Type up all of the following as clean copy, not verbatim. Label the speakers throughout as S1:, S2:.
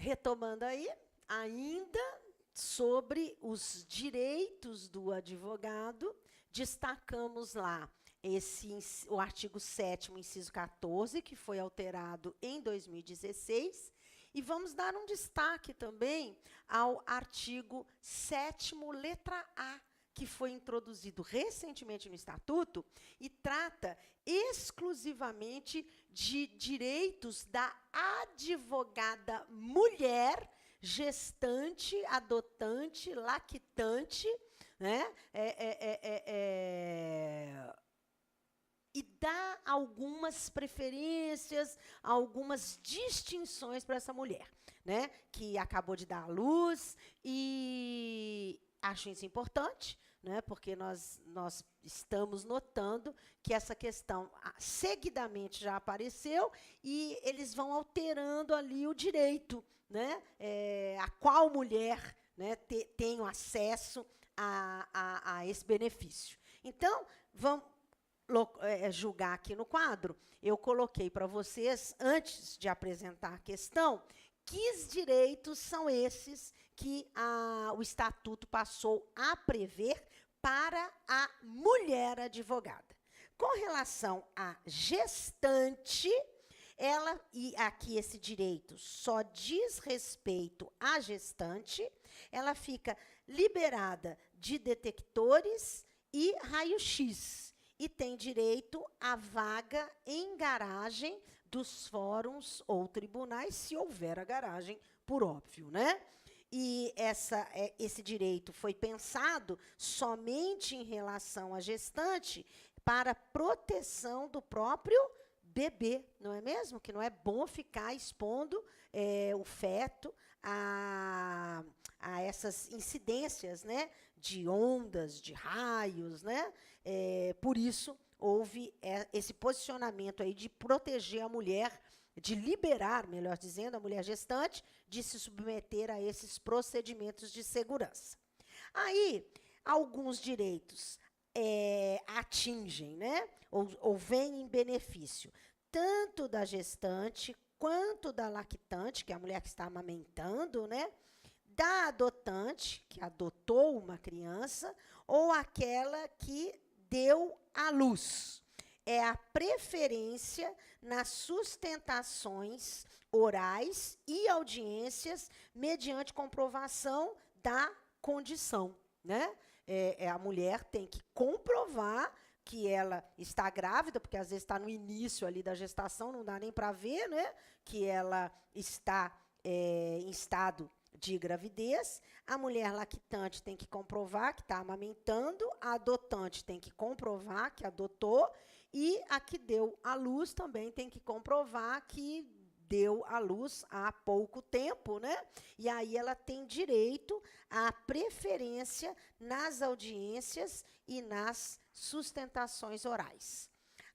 S1: retomando aí, ainda sobre os direitos do advogado, destacamos lá o artigo 7º, inciso 14, que foi alterado em 2016, e vamos dar um destaque também ao artigo 7º, letra A, que foi introduzido recentemente no Estatuto e trata exclusivamente de direitos da advogada mulher, gestante, adotante, lactante, né? E dá algumas preferências, algumas distinções para essa mulher, né? Que acabou de dar à luz, e acho isso importante, né? Porque nós estamos notando que essa questão seguidamente já apareceu e eles vão alterando ali o direito, né? A qual mulher, né, tem acesso a esse benefício. Então, vamos julgar aqui no quadro. Eu coloquei para vocês, antes de apresentar a questão, que direitos são esses que o Estatuto passou a prever para a mulher advogada. Com relação à gestante, e aqui esse direito só diz respeito à gestante, ela fica liberada de detectores e raio-x, e tem direito à vaga em garagem dos fóruns ou tribunais, se houver a garagem, por óbvio, né? E esse direito foi pensado somente em relação à gestante para proteção do próprio bebê, não é mesmo? Que não é bom ficar expondo o feto a essas incidências, né, de ondas, de raios, né? Por isso, houve esse posicionamento aí de proteger a mulher, de liberar, melhor dizendo, a mulher gestante, de se submeter a esses procedimentos de segurança. Aí, alguns direitos atingem, né, ou vêm em benefício, tanto da gestante, quanto da lactante, que é a mulher que está amamentando, né, da adotante, que adotou uma criança, ou aquela que deu à luz. É a preferência nas sustentações orais e audiências mediante comprovação da condição, né? A mulher tem que comprovar que ela está grávida, porque às vezes está no início ali da gestação, não dá nem para ver, né? Que ela está em estado de gravidez. A mulher lactante tem que comprovar que está amamentando, a adotante tem que comprovar que adotou, e a que deu à luz também tem que comprovar que deu à luz há pouco tempo, né? E aí ela tem direito à preferência nas audiências e nas sustentações orais.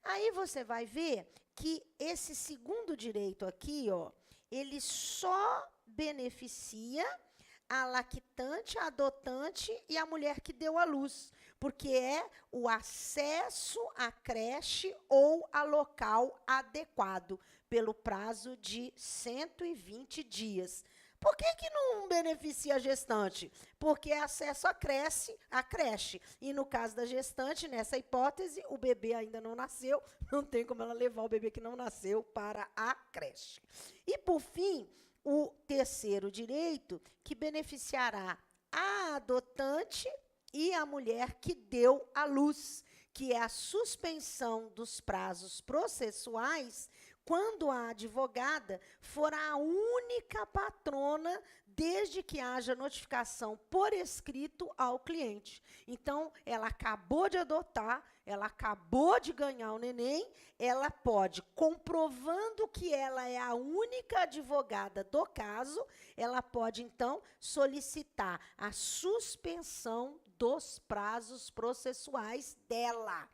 S1: Aí você vai ver que esse segundo direito aqui, ó, ele só beneficia a lactante, a adotante e a mulher que deu à luz, porque é o acesso à creche ou a local adequado, pelo prazo de 120 dias. Por que não beneficia a gestante? Porque é acesso à creche. E, no caso da gestante, nessa hipótese, o bebê ainda não nasceu, não tem como ela levar o bebê que não nasceu para a creche. E, por fim, o terceiro direito, que beneficiará a adotante e a mulher que deu à luz, que é a suspensão dos prazos processuais quando a advogada for a única patrona, desde que haja notificação por escrito ao cliente. Então, ela acabou de adotar, ela acabou de ganhar o neném, ela pode, comprovando que ela é a única advogada do caso, ela pode, então, solicitar a suspensão dos prazos processuais dela.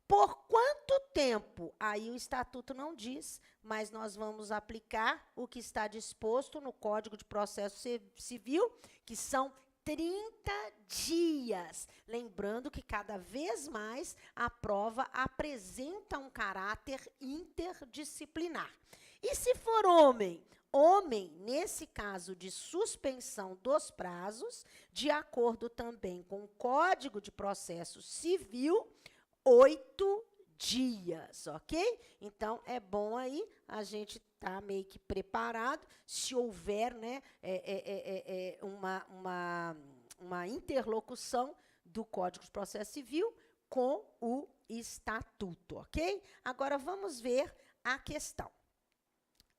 S1: Por quanto tempo? Aí o Estatuto não diz, mas nós vamos aplicar o que está disposto no Código de Processo Civil, que são 30 dias. Lembrando que cada vez mais a prova apresenta um caráter interdisciplinar. E se for homem? homem, nesse caso de suspensão dos prazos, de acordo também com o Código de Processo Civil, 8 dias, ok? Então, é bom aí a gente estar meio que preparado, se houver, né, uma interlocução do Código de Processo Civil com o Estatuto, ok? Agora, vamos ver a questão.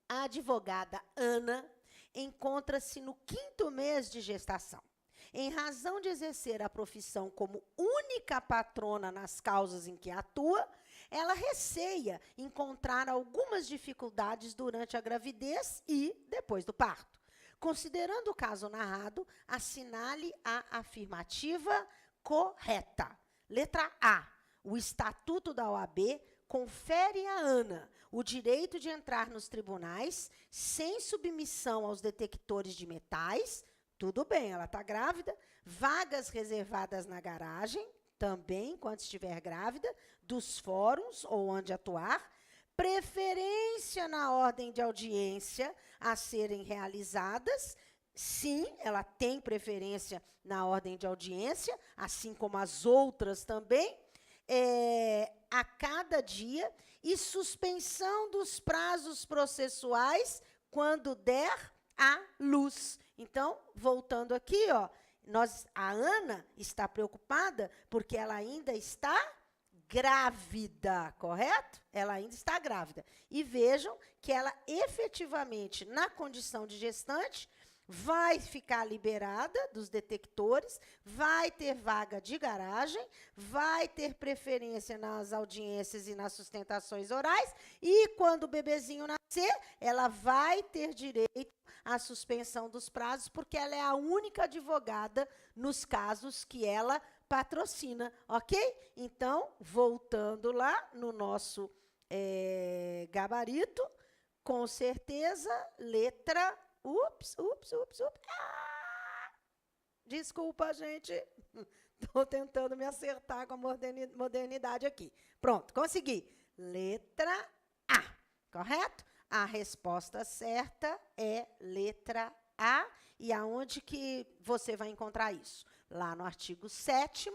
S1: A advogada Ana encontra-se no 5º mês de gestação. Em razão de exercer a profissão como única patrona nas causas em que atua, ela receia encontrar algumas dificuldades durante a gravidez e depois do parto. Considerando o caso narrado, assinale a afirmativa correta. Letra A. O Estatuto da OAB confere a Ana o direito de entrar nos tribunais sem submissão aos detectores de metais. Tudo bem, ela está grávida. Vagas reservadas na garagem, também, enquanto estiver grávida, dos fóruns ou onde atuar. Preferência na ordem de audiência a serem realizadas. Sim, ela tem preferência na ordem de audiência, assim como as outras também, a cada dia, e suspensão dos prazos processuais quando der à luz. Então, voltando aqui, ó, a Ana está preocupada porque ela ainda está grávida, correto? Ela ainda está grávida. E vejam que ela efetivamente, na condição de gestante, vai ficar liberada dos detectores, vai ter vaga de garagem, vai ter preferência nas audiências e nas sustentações orais, e quando o bebezinho nascer, ela vai ter direito à suspensão dos prazos, porque ela é a única advogada nos casos que ela patrocina, ok? Então, voltando lá no nosso gabarito, com certeza, letra... Desculpa, gente. Estou tentando me acertar com a modernidade aqui. Pronto, consegui. Letra A, correto? A resposta certa é letra A. E aonde que você vai encontrar isso? Lá no artigo 7º,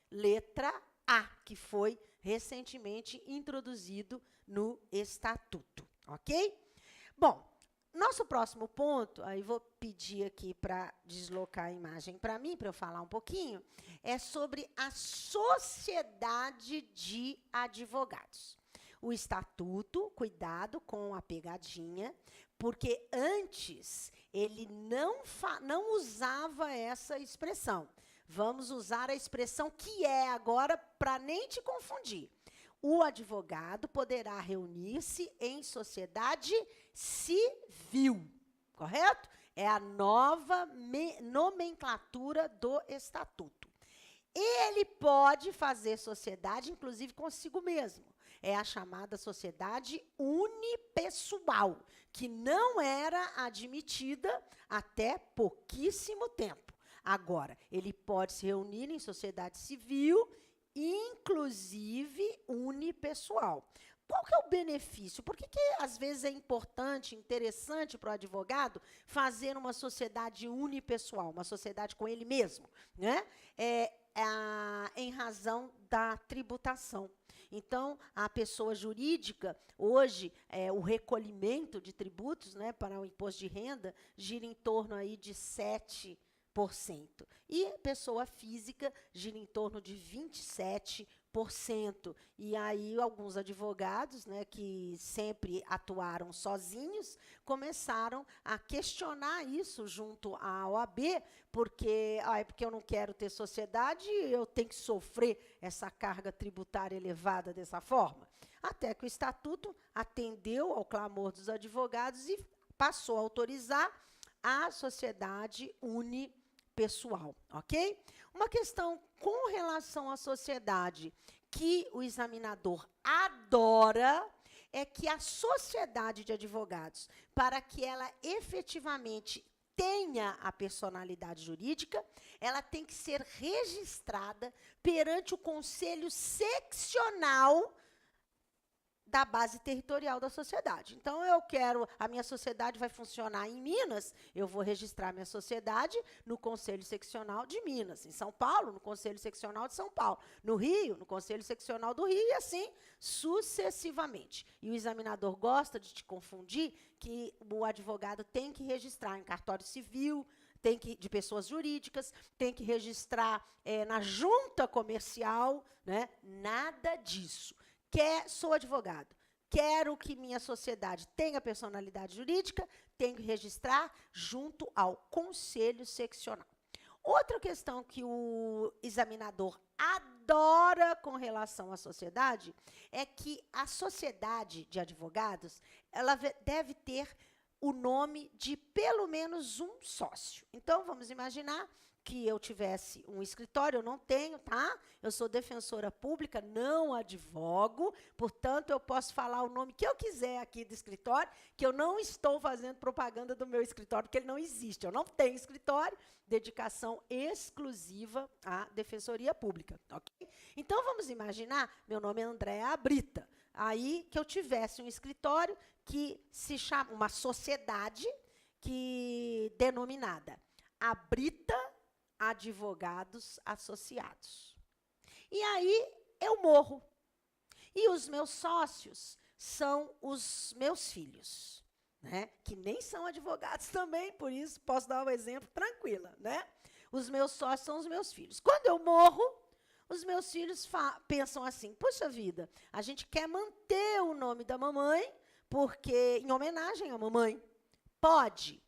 S1: letra A, que foi recentemente introduzido no Estatuto, ok? Bom, nosso próximo ponto, aí vou pedir aqui para deslocar a imagem para mim, para eu falar um pouquinho, é sobre a sociedade de advogados. O Estatuto, cuidado com a pegadinha, porque antes ele não usava essa expressão. Vamos usar a expressão que é agora para nem te confundir. O advogado poderá reunir-se em sociedade civil, correto? É a nova nomenclatura do Estatuto. Ele pode fazer sociedade, inclusive, consigo mesmo. É a chamada sociedade unipessoal, que não era admitida até pouquíssimo tempo. Agora, ele pode se reunir em sociedade civil, inclusive unipessoal. Qual que é o benefício? Por que às vezes é importante, interessante para o advogado fazer uma sociedade unipessoal, uma sociedade com ele mesmo, né? Em razão da tributação. Então, a pessoa jurídica, hoje, o recolhimento de tributos, né, para o imposto de renda gira em torno aí de 7%. E pessoa física gira em torno de 27%. E aí alguns advogados, né, que sempre atuaram sozinhos, começaram a questionar isso junto à OAB, porque eu não quero ter sociedade, eu tenho que sofrer essa carga tributária elevada dessa forma. Até que o Estatuto atendeu ao clamor dos advogados e passou a autorizar a sociedade unipessoal, ok? Uma questão com relação à sociedade que o examinador adora é que a sociedade de advogados, para que ela efetivamente tenha a personalidade jurídica, ela tem que ser registrada perante o Conselho Seccional da base territorial da sociedade. Então, a minha sociedade vai funcionar em Minas, eu vou registrar minha sociedade no Conselho Seccional de Minas. Em São Paulo, no Conselho Seccional de São Paulo. No Rio, no Conselho Seccional do Rio, e assim sucessivamente. E o examinador gosta de te confundir que o advogado tem que registrar em cartório civil, de pessoas jurídicas, tem que registrar na junta comercial, né? Nada disso. Sou advogado, quero que minha sociedade tenha personalidade jurídica, tenho que registrar junto ao Conselho Seccional. Outra questão que o examinador adora com relação à sociedade é que a sociedade de advogados, ela deve ter o nome de pelo menos um sócio. Então, vamos imaginar que eu tivesse um escritório, eu não tenho, tá? Eu sou defensora pública, não advogo, portanto, eu posso falar o nome que eu quiser aqui do escritório, que eu não estou fazendo propaganda do meu escritório, porque ele não existe. Eu não tenho escritório, dedicação exclusiva à defensoria pública, ok? Então, vamos imaginar, meu nome é Andréa Brita, aí que eu tivesse um escritório que se chama, uma sociedade denominada Abrita Advogados Associados. E aí eu morro. E os meus sócios são os meus filhos, né? Que nem são advogados também, por isso posso dar um exemplo tranquila, né? Os meus sócios são os meus filhos. Quando eu morro, os meus filhos pensam assim, puxa vida, a gente quer manter o nome da mamãe, porque em homenagem à mamãe. Pode,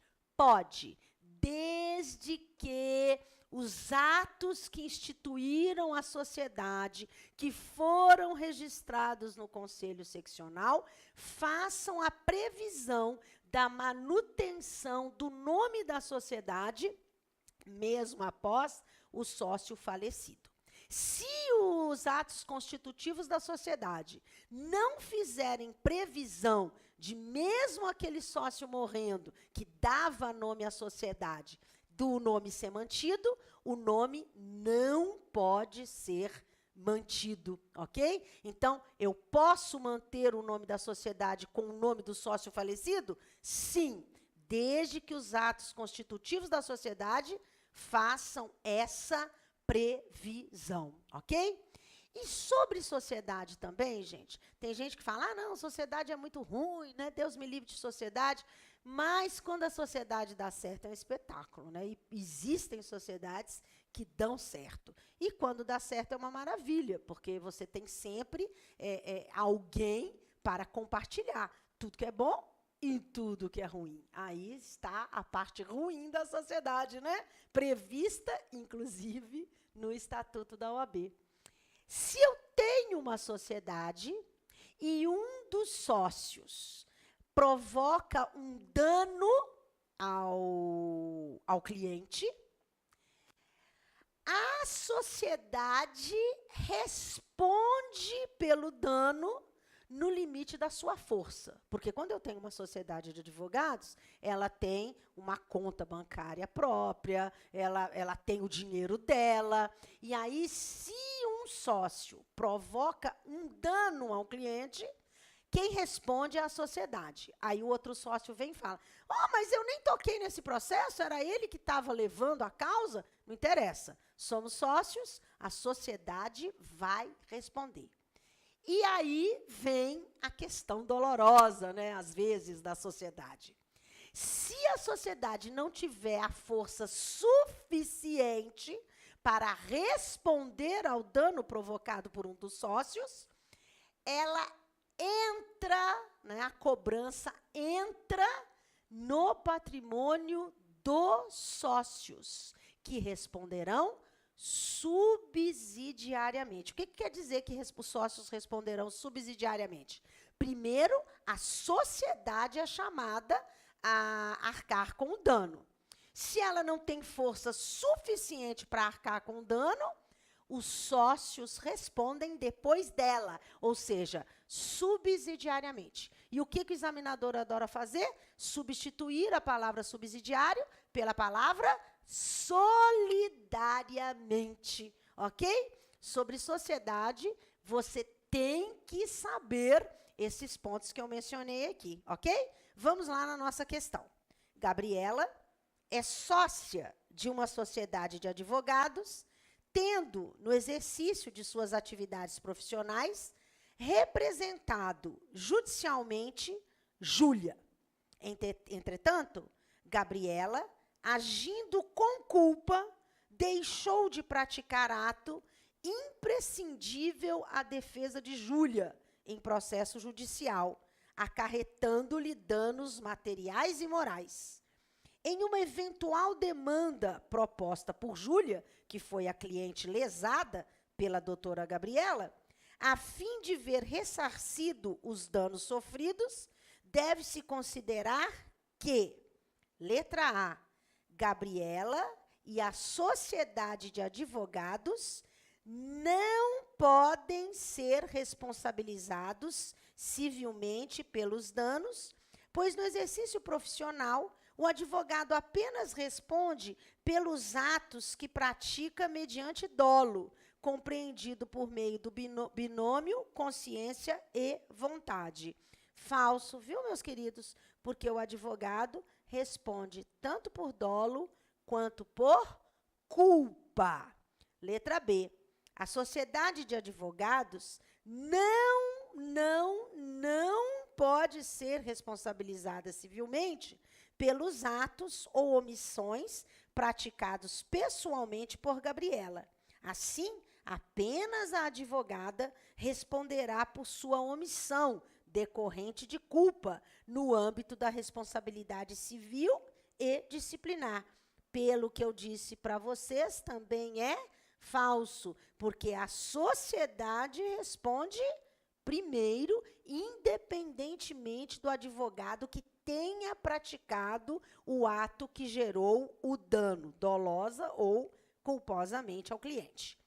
S1: desde que os atos que instituíram a sociedade, que foram registrados no Conselho Seccional, façam a previsão da manutenção do nome da sociedade, mesmo após o sócio falecido. Se os atos constitutivos da sociedade não fizerem previsão de mesmo aquele sócio morrendo, que dava nome à sociedade, do nome ser mantido, o nome não pode ser mantido, ok? Então, eu posso manter o nome da sociedade com o nome do sócio falecido? Sim, desde que os atos constitutivos da sociedade façam essa previsão, ok? E sobre sociedade também, gente, tem gente que fala, não, sociedade é muito ruim, né? Deus me livre de sociedade. Mas, quando a sociedade dá certo, é um espetáculo, né? E existem sociedades que dão certo. E, quando dá certo, é uma maravilha, porque você tem sempre alguém para compartilhar tudo que é bom e tudo que é ruim. Aí está a parte ruim da sociedade, né? Prevista, inclusive, no Estatuto da OAB. Se eu tenho uma sociedade e um dos sócios provoca um dano ao cliente, a sociedade responde pelo dano no limite da sua força. Porque quando eu tenho uma sociedade de advogados, ela tem uma conta bancária própria, ela tem o dinheiro dela, e aí, se um sócio provoca um dano ao cliente, quem responde é a sociedade. Aí o outro sócio vem e fala, mas eu nem toquei nesse processo, era ele que estava levando a causa? Não interessa. Somos sócios, a sociedade vai responder. E aí vem a questão dolorosa, né, às vezes, da sociedade. Se a sociedade não tiver a força suficiente para responder ao dano provocado por um dos sócios, ela entra, né, a cobrança entra no patrimônio dos sócios, que responderão subsidiariamente. O que quer dizer que os sócios responderão subsidiariamente? Primeiro, a sociedade é chamada a arcar com o dano. Se ela não tem força suficiente para arcar com o dano, os sócios respondem depois dela, ou seja, subsidiariamente. E o que o examinador adora fazer? Substituir a palavra subsidiário pela palavra solidariamente, ok? Sobre sociedade, você tem que saber esses pontos que eu mencionei aqui, ok? Vamos lá na nossa questão. Gabriela é sócia de uma sociedade de advogados, tendo, no exercício de suas atividades profissionais, representado judicialmente Júlia. Entretanto, Gabriela, agindo com culpa, deixou de praticar ato imprescindível à defesa de Júlia em processo judicial, acarretando-lhe danos materiais e morais. Em uma eventual demanda proposta por Júlia, que foi a cliente lesada pela doutora Gabriela, a fim de ver ressarcido os danos sofridos, deve-se considerar que, letra A, Gabriela e a sociedade de advogados não podem ser responsabilizados civilmente pelos danos, pois no exercício profissional o advogado apenas responde pelos atos que pratica mediante dolo, compreendido por meio do binômio consciência e vontade. Falso, viu, meus queridos? Porque o advogado responde tanto por dolo quanto por culpa. Letra B. A sociedade de advogados não pode ser responsabilizada civilmente pelos atos ou omissões praticados pessoalmente por Gabriela. Assim, apenas a advogada responderá por sua omissão decorrente de culpa no âmbito da responsabilidade civil e disciplinar. Pelo que eu disse para vocês, também é falso, porque a sociedade responde primeiro, independentemente do advogado que tenha praticado o ato que gerou o dano, dolosa ou culposamente ao cliente.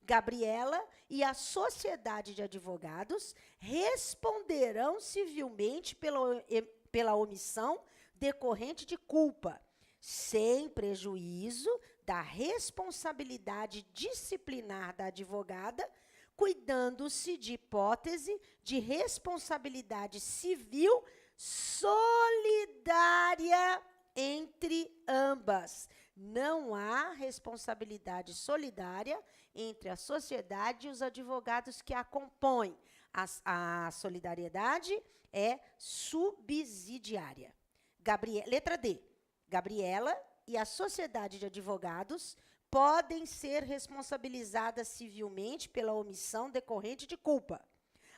S1: Gabriela e a sociedade de advogados responderão civilmente pela omissão decorrente de culpa, sem prejuízo da responsabilidade disciplinar da advogada, cuidando-se de hipótese de responsabilidade civil solidária entre ambas. Não há responsabilidade solidária entre a sociedade e os advogados que a compõem. A solidariedade é subsidiária. Letra D. Gabriela e a sociedade de advogados podem ser responsabilizadas civilmente pela omissão decorrente de culpa.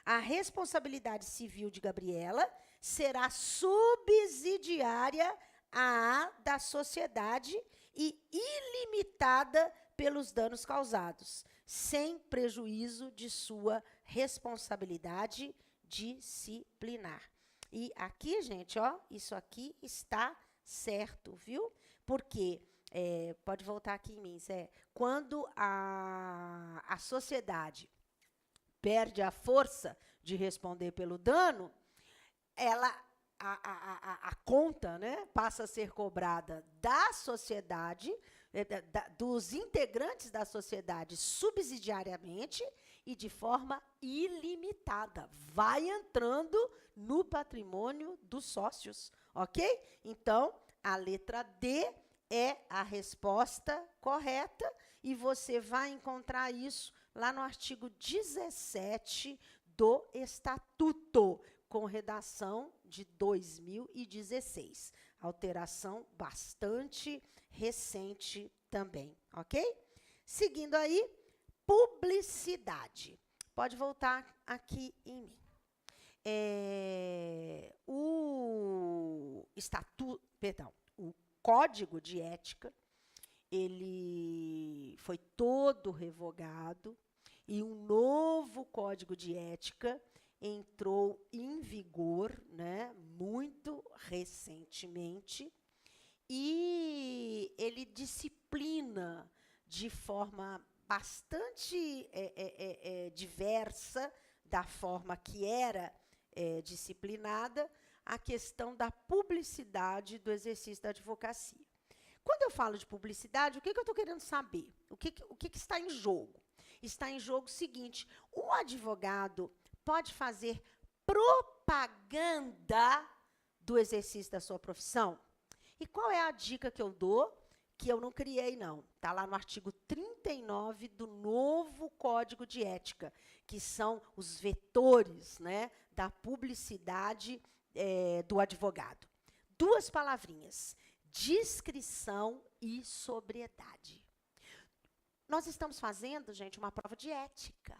S1: A responsabilidade civil de Gabriela será subsidiária à da sociedade e ilimitada pelos danos causados, sem prejuízo de sua responsabilidade disciplinar. E aqui, gente, ó, isso aqui está certo, viu? Porque, pode voltar aqui em mim, Zé, quando a sociedade perde a força de responder pelo dano, a conta, né, passa a ser cobrada da sociedade, dos integrantes da sociedade subsidiariamente e de forma ilimitada. Vai entrando no patrimônio dos sócios, ok? Então, a letra D é a resposta correta e você vai encontrar isso lá no artigo 17 do Estatuto, com redação de 2016. Alteração bastante recente também, ok? Seguindo aí, publicidade. Pode voltar aqui em mim. O Código de Ética, ele foi todo revogado e um novo Código de Ética entrou em vigor, né, muito recentemente, e ele disciplina de forma bastante diversa da forma que era disciplinada a questão da publicidade do exercício da advocacia. Quando eu falo de publicidade, o que eu estou querendo saber? O que está em jogo? está em jogo o seguinte: o advogado pode fazer propaganda do exercício da sua profissão? E qual é a dica que eu dou? Que eu não criei, não. Está lá no artigo 39 do novo Código de Ética, que são os vetores, né, da publicidade do advogado. 2 palavrinhas: discrição e sobriedade. Nós estamos fazendo, gente, uma prova de ética.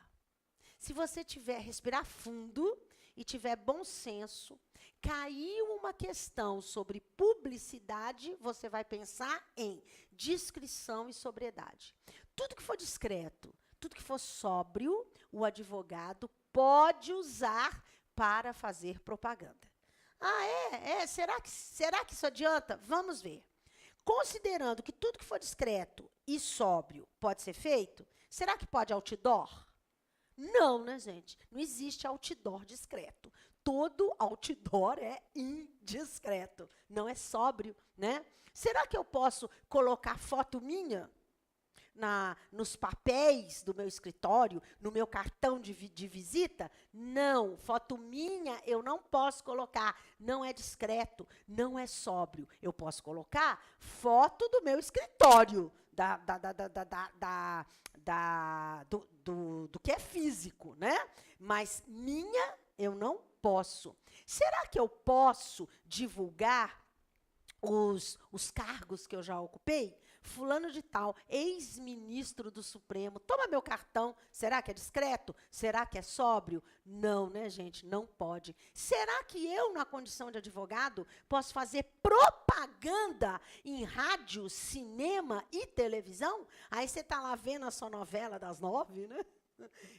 S1: Se você respirar fundo e tiver bom senso, caiu uma questão sobre publicidade, você vai pensar em discrição e sobriedade. Tudo que for discreto, tudo que for sóbrio, o advogado pode usar para fazer propaganda. Será que isso adianta? Vamos ver. Considerando que tudo que for discreto e sóbrio pode ser feito, será que pode outdoor? Não, né, gente? Não existe outdoor discreto. Todo outdoor é indiscreto, não é sóbrio, né? Será que eu posso colocar foto minha nos papéis do meu escritório, no meu cartão de visita? Não, foto minha eu não posso colocar, não é discreto, não é sóbrio. Eu posso colocar foto do meu escritório, do que é físico, né? Mas minha eu não posso. Será que eu posso divulgar os cargos que eu já ocupei? Fulano de tal, ex-ministro do Supremo, toma meu cartão. Será que é discreto? Será que é sóbrio? Não, né, gente? Não pode. Será que eu, na condição de advogado, posso fazer propaganda em rádio, cinema e televisão? Aí você está lá vendo a sua novela das 9, né?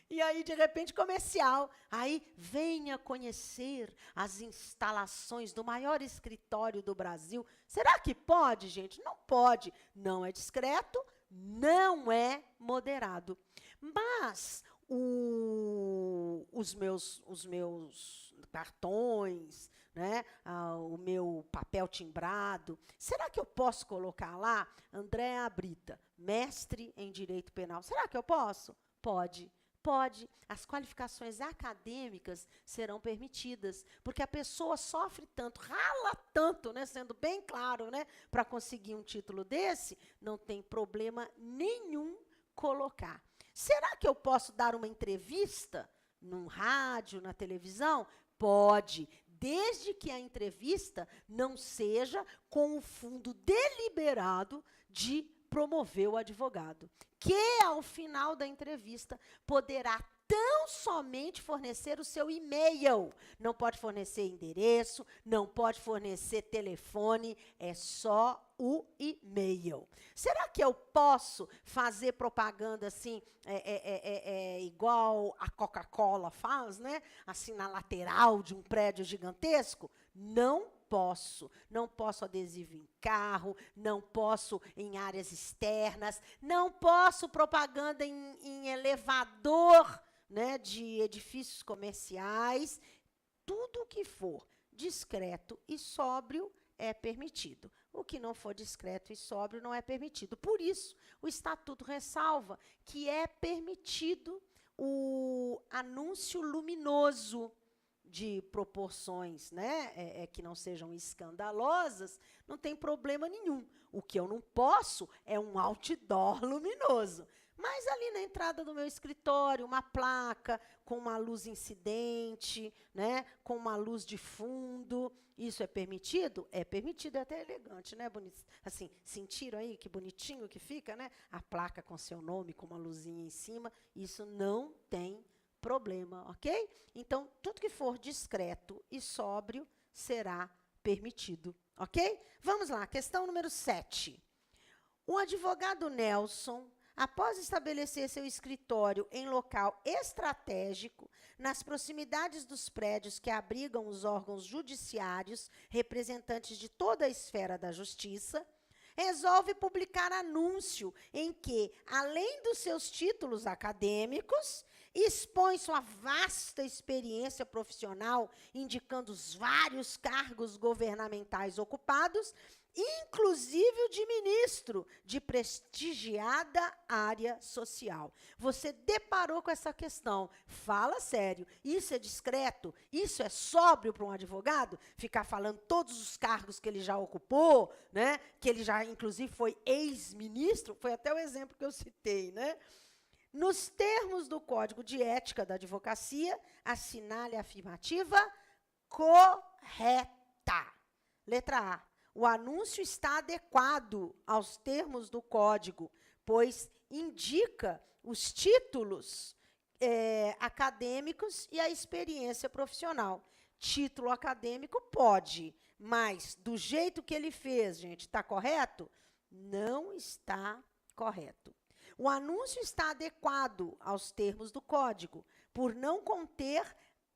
S1: E aí, de repente, comercial. Aí, venha conhecer as instalações do maior escritório do Brasil. Será que pode, gente? Não pode. Não é discreto, não é moderado. Mas os meus cartões, né, o meu papel timbrado, será que eu posso colocar lá Andréa Brita, mestre em Direito Penal? Será que eu posso? Pode. As qualificações acadêmicas serão permitidas, porque a pessoa sofre tanto, rala tanto, né, sendo bem claro, né, para conseguir um título desse, não tem problema nenhum colocar. Será que eu posso dar uma entrevista num rádio, na televisão? Pode, desde que a entrevista não seja com o fundo deliberado de promover o advogado, que ao final da entrevista poderá tão somente fornecer o seu e-mail. Não pode fornecer endereço, não pode fornecer telefone, é só o e-mail. Será que eu posso fazer propaganda assim, igual a Coca-Cola faz, né? Assim, na lateral de um prédio gigantesco? Não posso. Não posso adesivo em carro, não posso em áreas externas, não posso propaganda em elevador, né, de edifícios comerciais. Tudo o que for discreto e sóbrio é permitido. O que não for discreto e sóbrio não é permitido. Por isso, o Estatuto ressalva que é permitido o anúncio luminoso de proporções, né, que não sejam escandalosas, não tem problema nenhum. O que eu não posso é um outdoor luminoso. Mas ali na entrada do meu escritório, uma placa com uma luz incidente, né, com uma luz de fundo, isso é permitido? É permitido, é até elegante, né? Bonito. Assim, sentiram aí que bonitinho que fica, né? A placa com seu nome, com uma luzinha em cima, isso não tem problema, ok? Então, tudo que for discreto e sóbrio será permitido, ok? Vamos lá, questão número 7. O advogado Nelson, após estabelecer seu escritório em local estratégico, nas proximidades dos prédios que abrigam os órgãos judiciários, representantes de toda a esfera da justiça, resolve publicar anúncio em que, além dos seus títulos acadêmicos, expõe sua vasta experiência profissional, indicando os vários cargos governamentais ocupados, inclusive o de ministro de prestigiada área social. Você deparou com essa questão, fala sério, isso é discreto? Isso é sóbrio para um advogado? Ficar falando todos os cargos que ele já ocupou, né? Que ele já, inclusive, foi ex-ministro, foi até o exemplo que eu citei, né? Nos termos do Código de Ética da Advocacia, assinale a afirmativa correta. Letra A. O anúncio está adequado aos termos do código, pois indica os títulos acadêmicos e a experiência profissional. Título acadêmico pode, mas do jeito que ele fez, gente, está correto? Não está correto. O anúncio está adequado aos termos do código, por não conter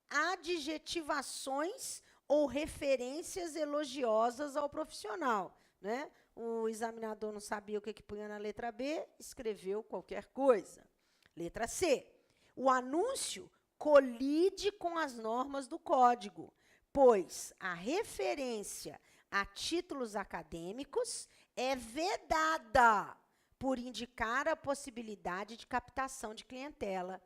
S1: adjetivações ou referências elogiosas ao profissional, né? O examinador não sabia o que punha na letra B, escreveu qualquer coisa. Letra C. O anúncio colide com as normas do código, pois a referência a títulos acadêmicos é vedada por indicar a possibilidade de captação de clientela.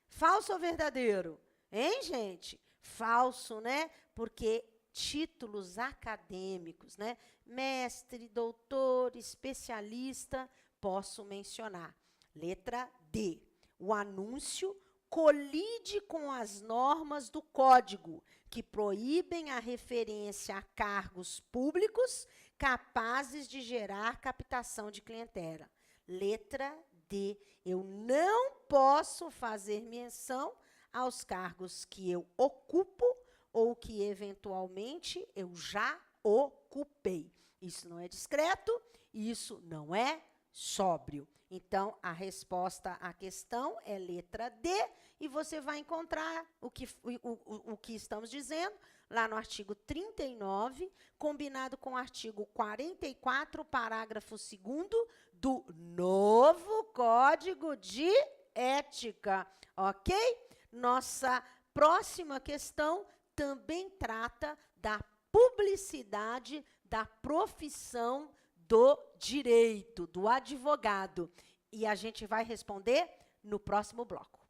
S1: Falso ou verdadeiro? Hein, gente? Falso, né? Porque títulos acadêmicos, né? Mestre, doutor, especialista, posso mencionar. Letra D. O anúncio colide com as normas do código, que proíbem a referência a cargos públicos capazes de gerar captação de clientela. Letra D. Eu não posso fazer menção aos cargos que eu ocupo ou que, eventualmente, eu já ocupei. Isso não é discreto, isso não é sóbrio. Então, a resposta à questão é letra D, e você vai encontrar o que estamos dizendo lá no artigo 39, combinado com o artigo 44, parágrafo 2º do novo Código de Ética, ok? Nossa próxima questão também trata da publicidade da profissão do direito, do advogado. E a gente vai responder no próximo bloco.